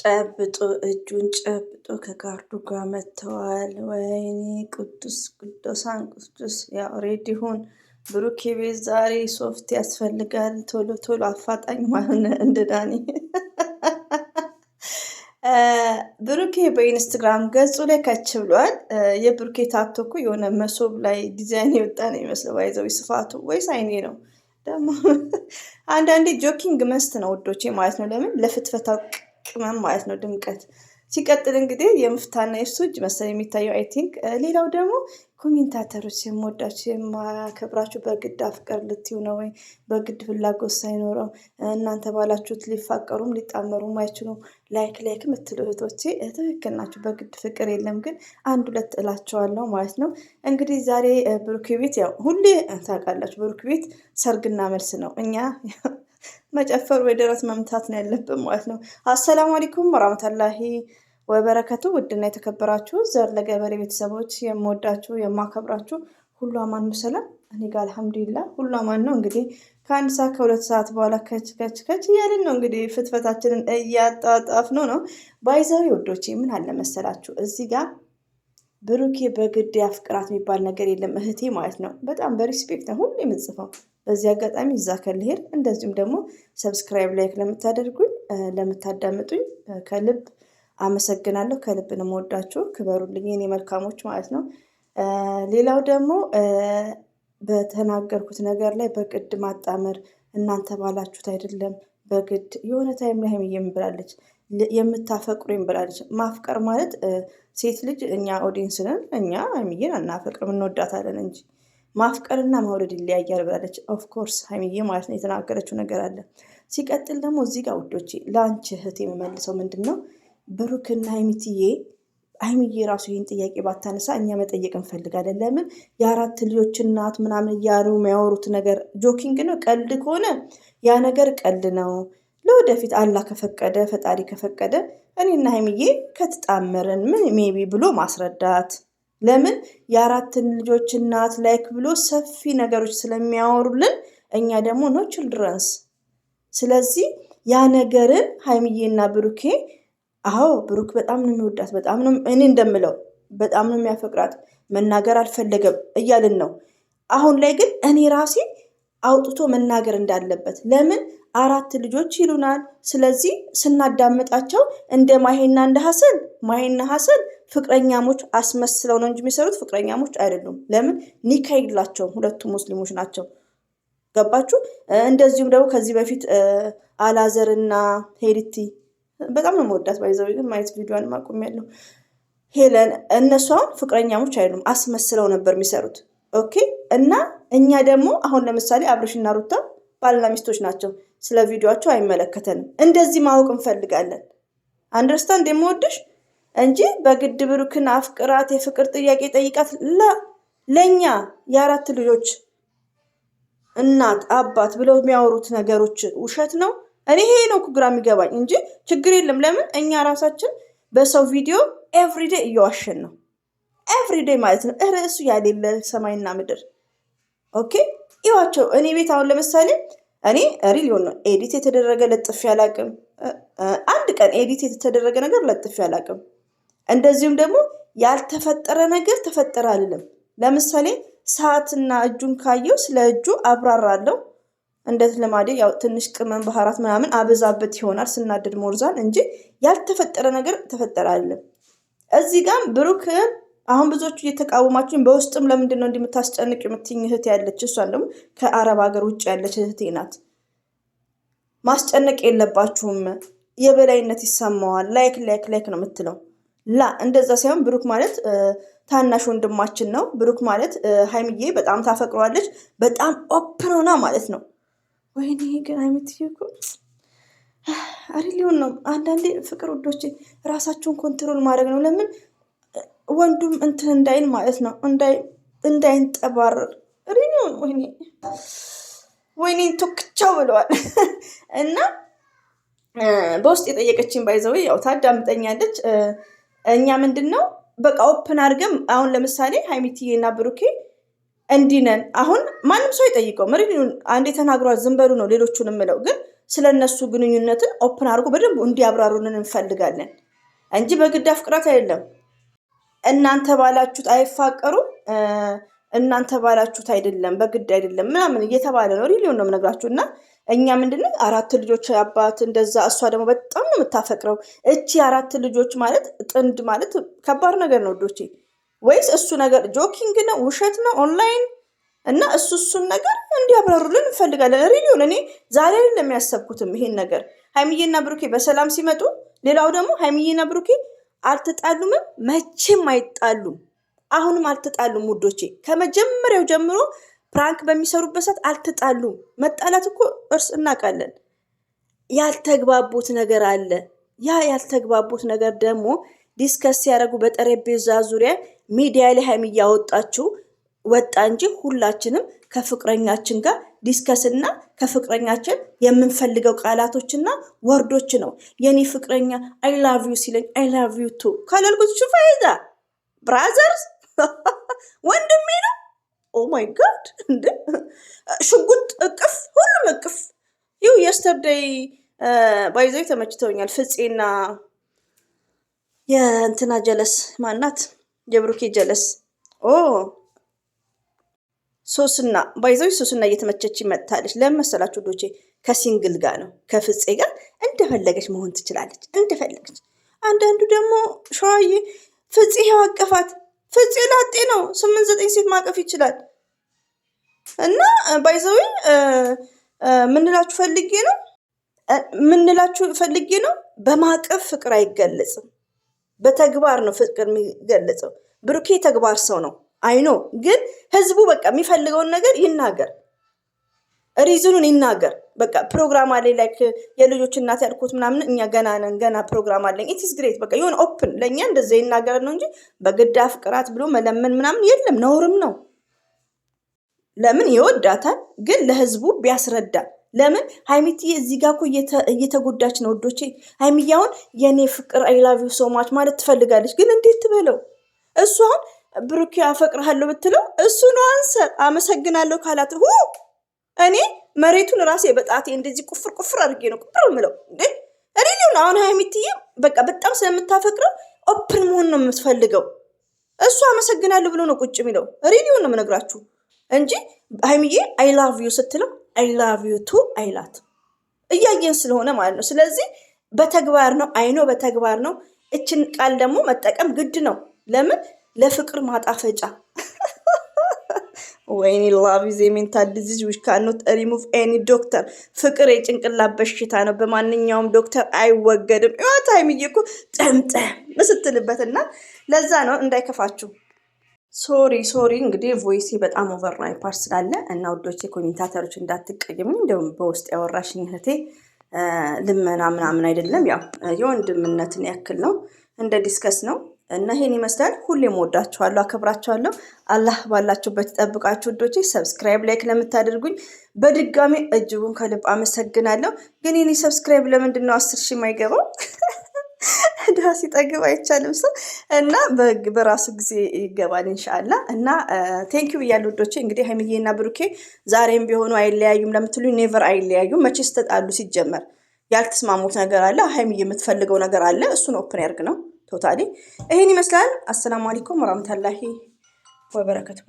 ጨብጦ እጁን ጨብጦ ከጋርዱ ጋር መጥተዋል። ወይኔ ቅዱስ ቅዱሳን ቅዱስ ያው ሬዲ ሁን ብሩኬ ቤት ዛሬ ሶፍት ያስፈልጋል። ቶሎ ቶሎ አፋጣኝ ማለት ነው እንደ ዳኒ ብሩኬ በኢንስታግራም ገጹ ላይ ከች ብሏል። የብሩኬ ታቶ እኮ የሆነ መሶብ ላይ ዲዛይን የወጣ ነው ይመስለው። ባይዘው ስፋቱ ወይስ አይኔ ነው ደግሞ አንዳንዴ ጆኪንግ መስት ነው ውዶቼ ማለት ነው። ለምን ለፍትፈታው ቅመም ማለት ነው ድምቀት። ሲቀጥል እንግዲህ የምፍታና የሱ እጅ መሰለኝ የሚታየው አይ ቲንክ። ሌላው ደግሞ ኮሜንታተሮች የምወዳችሁ የማከብራችሁ በግድ አፍቀር ልትዩ ነው ወይ በግድ ፍላጎት ሳይኖረው እናንተ ባላችሁት ሊፋቀሩም ሊጣመሩም አይችሉ ላይክ የምትሉ እህቶቼ ትክክል ናችሁ። በግድ ፍቅር የለም ግን አንድ ሁለት እላቸዋለሁ ማለት ነው። እንግዲህ ዛሬ ብሩክ ቤት ያው ሁሌ ታውቃላችሁ ብሩክ ቤት ሰርግና መልስ ነው። እኛ መጨፈር ወይ ደረት መምታት ነው ያለብን ማለት ነው። አሰላሙ አለይኩም ወራህመቱላሂ ወበረከቱ። ውድና የተከበራችሁ ዘር ለገበሬ ቤተሰቦች የምወዳችሁ የማከብራችሁ ሁሉ አማን ነው። ሰላም እኔ ጋር አልሐምዱሊላህ ሁሉ አማን ነው። እንግዲህ ከአንድ ሰዓት ከሁለት ሰዓት በኋላ ከች እያልን ነው እንግዲህ ፍትፈታችንን እያጣጣፍ ነው ባይዛዊ ወዶቼ። ምን አለ መሰላችሁ እዚህ ጋር ብሩኬ በግድ ያፍቅራት የሚባል ነገር የለም እህቴ ማለት ነው። በጣም በሪስፔክት ነው ሁሉ የምጽፈው። በዚህ አጋጣሚ እዛ ከልሄድ እንደዚሁም ደግሞ ሰብስክራይብ ላይክ ለምታደርጉኝ ለምታዳምጡኝ ከልብ አመሰግናለሁ። ከልብ ነው የምወዳችሁ። ክበሩልኝ የኔ መልካሞች ማለት ነው። ሌላው ደግሞ በተናገርኩት ነገር ላይ በግድ ማጣመር እናንተ ባላችሁት አይደለም። በግድ የሆነ ታይም ላይ ሀይሚዬም ብላለች የምታፈቅሩኝ ብላለች። ማፍቀር ማለት ሴት ልጅ እኛ ኦዲየንስ ነን። እኛ ሀይሚዬን አናፈቅርም እንወዳታለን እንጂ ማፍቀርና መውደድ ይለያያል ብላለች። ኦፍኮርስ ሀይሚዬ ማለት ነው የተናገረችው ነገር አለ። ሲቀጥል ደግሞ እዚህ ጋር ውዶቼ ለአንቺ እህት የምመልሰው ምንድን ነው ብሩክና ሀይሚዬ ራሱ ይህን ጥያቄ ባታነሳ እኛ መጠየቅ እንፈልጋለን። ለምን የአራት ልጆች እናት ምናምን እያሉ የሚያወሩት ነገር ጆኪንግ ነው። ቀልድ ከሆነ ያ ነገር ቀልድ ነው። ለወደፊት አላህ ከፈቀደ ፈጣሪ ከፈቀደ እኔና ሀይሚዬ ከተጣመርን ምን ሜቢ ብሎ ማስረዳት። ለምን የአራትን ልጆች እናት ላይክ ብሎ ሰፊ ነገሮች ስለሚያወሩልን እኛ ደግሞ ኖ ችልድረንስ። ስለዚህ ያ ነገርን ሀይሚዬና ብሩኬ አዎ ብሩክ በጣም ነው የሚወዳት፣ በጣም ነው እኔ እንደምለው በጣም ነው የሚያፈቅራት፣ መናገር አልፈለገም እያልን ነው። አሁን ላይ ግን እኔ ራሴ አውጥቶ መናገር እንዳለበት ለምን አራት ልጆች ይሉናል። ስለዚህ ስናዳምጣቸው እንደ ማሄና ሀሰን ፍቅረኛሞች አስመስለው ነው እንጂ የሚሰሩት ፍቅረኛሞች አይደሉም። ለምን ኒካ የላቸውም፣ ሁለቱም ሙስሊሞች ናቸው። ገባችሁ? እንደዚሁም ደግሞ ከዚህ በፊት አላዘርና ሄሪቲ በጣም ነው መወዳት ባይዘው ግን ማየት ቪዲዮን ማቆም ያለው ሄለን እነሱ አሁን ፍቅረኛሞች አይደሉም፣ አስመስለው ነበር የሚሰሩት። ኦኬ። እና እኛ ደግሞ አሁን ለምሳሌ አብርሽና ሩታ ባልና ሚስቶች ናቸው። ስለ ቪዲዮቸው አይመለከተንም። እንደዚህ ማወቅ እንፈልጋለን። አንደርስታንድ የምወድሽ እንጂ በግድ ብሩክን አፍቅራት የፍቅር ጥያቄ ጠይቃት ለኛ የአራት ልጆች እናት አባት ብለው የሚያወሩት ነገሮች ውሸት ነው። እኔ ይሄ ነው ግራ የሚገባኝ እንጂ ችግር የለም። ለምን እኛ ራሳችን በሰው ቪዲዮ ኤቭሪዴይ እየዋሸን ነው። ኤቭሪዴይ ማለት ነው ርዕሱ ያሌለ ሰማይና ምድር። ኦኬ ይዋቸው። እኔ ቤት አሁን ለምሳሌ እኔ ሪል ነው ኤዲት የተደረገ ለጥፍ ያላቅም። አንድ ቀን ኤዲት የተደረገ ነገር ለጥፍ ያላቅም። እንደዚሁም ደግሞ ያልተፈጠረ ነገር ተፈጠረ አልልም። ለምሳሌ ሰዓትና እጁን ካየው ስለ እጁ አብራራለሁ። እንደት ለማደ ያው ትንሽ ቅመም ባህራት ምናምን አበዛበት ይሆናል ስናደድ ሞርዛን እንጂ ያልተፈጠረ ነገር ተፈጠረ አልልም። እዚህ ጋር ብሩክ አሁን ብዙዎቹ እየተቃወማችሁኝ በውስጥም ለምንድን ነው እንደምታስጨንቅ የምትይኝ እህት ያለች፣ እሷን ደግሞ ከአረብ ሀገር ውጭ ያለች እህቴ ናት። ማስጨነቅ የለባችሁም የበላይነት ይሰማዋል። ላይክ ነው የምትለው። እንደዛ ሳይሆን ብሩክ ማለት ታናሽ ወንድማችን ነው። ብሩክ ማለት ሀይሚዬ በጣም ታፈቅረዋለች። በጣም ኦፕን ሆና ማለት ነው። ወይኔ ግን ሀይሚትዬ እኮ አሪ ሊሆን ነው። አንዳንዴ ፍቅር ውዶቼ ራሳችሁን ኮንትሮል ማድረግ ነው። ለምን ወንዱም እንትን እንዳይን ማለት ነው እንዳይንጠባረር ሪኒውን ወይኔ ቶክቻው ብለዋል። እና በውስጥ የጠየቀችን ባይዘው ያው ታዳምጠኛለች። እኛ ምንድን ነው በቃ ኦፕን አድርገም አሁን ለምሳሌ ሀይሚትዬ እና ብሩኬ እንዲነን አሁን ማንም ሰው ይጠይቀው መሪውን አንዴ ተናግሯል። ዝም በሉ ነው ሌሎቹን የምለው። ግን ስለነሱ ግንኙነትን ኦፕን አድርጎ በደንብ እንዲያብራሩልን እንፈልጋለን እንጂ በግድ አፍቅራት አይደለም። እናንተ ባላችሁት አይፋቀሩም፣ እናንተ ባላችሁት አይደለም፣ በግድ አይደለም ምናምን እየተባለ ነው። ሪሊዮን ነው የምነግራችሁ። እና እኛ ምንድነው 4 ልጆች አባት እንደዛ፣ እሷ ደግሞ በጣም ነው የምታፈቅረው። እቺ 4 ልጆች ማለት ጥንድ ማለት ከባድ ነገር ነው ዶቼ። ወይስ እሱ ነገር ጆኪንግ ነው ውሸት ነው ኦንላይን? እና እሱን ነገር እንዲያብራሩልን እንፈልጋለን። ሪሊዮን እኔ ዛሬ አይደለም ያሰብኩትም ይሄን ነገር። ሀይሚዬና ብሩኬ በሰላም ሲመጡ፣ ሌላው ደግሞ ሀይሚዬና ብሩኬ አልተጣሉምም፣ መቼም አይጣሉም። አሁንም አልተጣሉም ውዶቼ። ከመጀመሪያው ጀምሮ ፕራንክ በሚሰሩበት ሰዓት አልተጣሉም። መጣላት እኮ እርስ እናውቃለን። ያልተግባቡት ነገር አለ። ያ ያልተግባቡት ነገር ደግሞ ዲስከስ ሲያደርጉ በጠረጴዛ ዙሪያ ሚዲያ ላይ ሀይሚ እያወጣችው ወጣ እንጂ ሁላችንም ከፍቅረኛችን ጋር ዲስከስና ከፍቅረኛችን የምንፈልገው ቃላቶችና ወርዶች ነው። የኔ ፍቅረኛ አይ ላቭ ዩ ሲለኝ አይ ላቭ ዩ ቱ ካላልኩት ሹፋይዳ ብራዘርስ ወንድሜ ነው። ኦ ማይ ጋድ እንደ ሽጉጥ እቅፍ ሁሉም እቅፍ ይው የስተርዴይ ባይዘይ ተመችተውኛል። ፍፄና የእንትና ጀለስ ማናት የብሩኬ ጀለስ ሶስና ባይዘይ ሶስና እየተመቸች ይመጣለች። ለምን መሰላችሁ ዶቼ? ከሲንግል ጋር ነው ከፍፄ ጋር እንደፈለገች መሆን ትችላለች፣ እንደፈለገች። አንዳንዱ ደግሞ ሸዋዬ ፍፄ ይኸው አቀፋት። ፍፄ ላጤ ነው፣ 8-9 ሴት ማቀፍ ይችላል። እና ባይዘዊ ምንላችሁ ፈልጌ ነው በማቀፍ ፍቅር አይገለጽም፣ በተግባር ነው ፍቅር የሚገለጸው። ብሩኬ ተግባር ሰው ነው አይኖ። ግን ህዝቡ በቃ የሚፈልገውን ነገር ይናገር፣ ሪዝኑን ይናገር። በቃ ፕሮግራም አለኝ ላይክ የልጆች እናት ያልኩት ምናምን እኛ ገና ነን፣ ገና ፕሮግራም አለኝ። ኢትስ ግሬት በቃ የሆነ ኦፕን ለእኛ እንደዛ ይናገር ነው እንጂ በግድ አፍቅራት ብሎ መለመን ምናምን የለም፣ ነውርም ነው። ለምን ይወዳታል፣ ግን ለህዝቡ ቢያስረዳ። ለምን ሀይሚትዬ እዚህ ጋር እኮ እየተጎዳች ነው ወዶቼ። ሀይሚዬ አሁን የኔ ፍቅር አይ ላቭ ዩ ሶ ማች ማለት ትፈልጋለች፣ ግን እንዴት ትበለው? እሱ አሁን ብሩኬ አፈቅርሃለሁ ብትለው እሱ ነው አንሰር አመሰግናለሁ ካላት እኔ መሬቱን ራሴ በጣቴ እንደዚህ ቁፍር አድርጌ ነው ቁጥር ምለው እንዴ ሪሊው ነው። አሁን ሀይሚትዬ በቃ በጣም ስለምታፈቅረው ኦፕን መሆን ነው የምትፈልገው። እሱ አመሰግናለሁ ብሎ ነው ቁጭ የሚለው። ሪሊው ነው የምነግራችሁ እንጂ ሀይሚዬ አይ ላቭ ዩ ስትለው አይ ላቭ ዩ ቱ አይላት እያየን ስለሆነ ማለት ነው። ስለዚህ በተግባር ነው አይኖ በተግባር ነው። እችን ቃል ደግሞ መጠቀም ግድ ነው። ለምን? ለፍቅር ማጣፈጫ። ወይኔ ላቭ ኢዝ ኤ ሜንታል ዲዚዝ ዊች ካኖት ሪሙቭ ኤኒ ዶክተር። ፍቅር የጭንቅላት በሽታ ነው፣ በማንኛውም ዶክተር አይወገድም። ይወት ሀይሚዬ እኮ ጠምጠም ስትልበት እና ለዛ ነው እንዳይከፋችሁ። ሶሪ እንግዲህ ቮይሴ በጣም ኦቨርናይ ፓርት ስላለ እና ውዶቼ ኮሜንታተሮች እንዳትቀየሙ። እንደውም በውስጥ ያወራሽኝ እህቴ ልመና ምናምን አይደለም፣ ያው የወንድምነትን ያክል ነው፣ እንደ ዲስከስ ነው። እና ይሄን ይመስላል። ሁሌም ወዳችኋለሁ፣ አከብራችኋለሁ። አላህ ባላችሁበት ይጠብቃችሁ ውዶቼ። ሰብስክራይብ ላይክ ለምታደርጉኝ በድጋሚ እጅጉን ከልብ አመሰግናለሁ። ግን የኔ ሰብስክራይብ ለምንድን ነው 10 ሺህ የማይገባው? ድሃ ሲጠግብ አይቻልም ሰው እና በራሱ ጊዜ ይገባል ኢንሻአላ። እና ቴንኪው ብያለሁ ውዶቼ። እንግዲህ ሀይሚዬና ብሩኬ ዛሬም ቢሆኑ አይለያዩም ለምትሉኝ ኔቨር አይለያዩም። መቼስ ተጣሉ? ሲጀመር ያልተስማሙት ነገር አለ። ሀይሚዬ የምትፈልገው ነገር አለ። እሱን ኦፕን ያርግ ነው ቶታሊ። ይሄን ይመስላል። አሰላሙ አለይኩም ወራህመቱላሂ ወበረከቱ።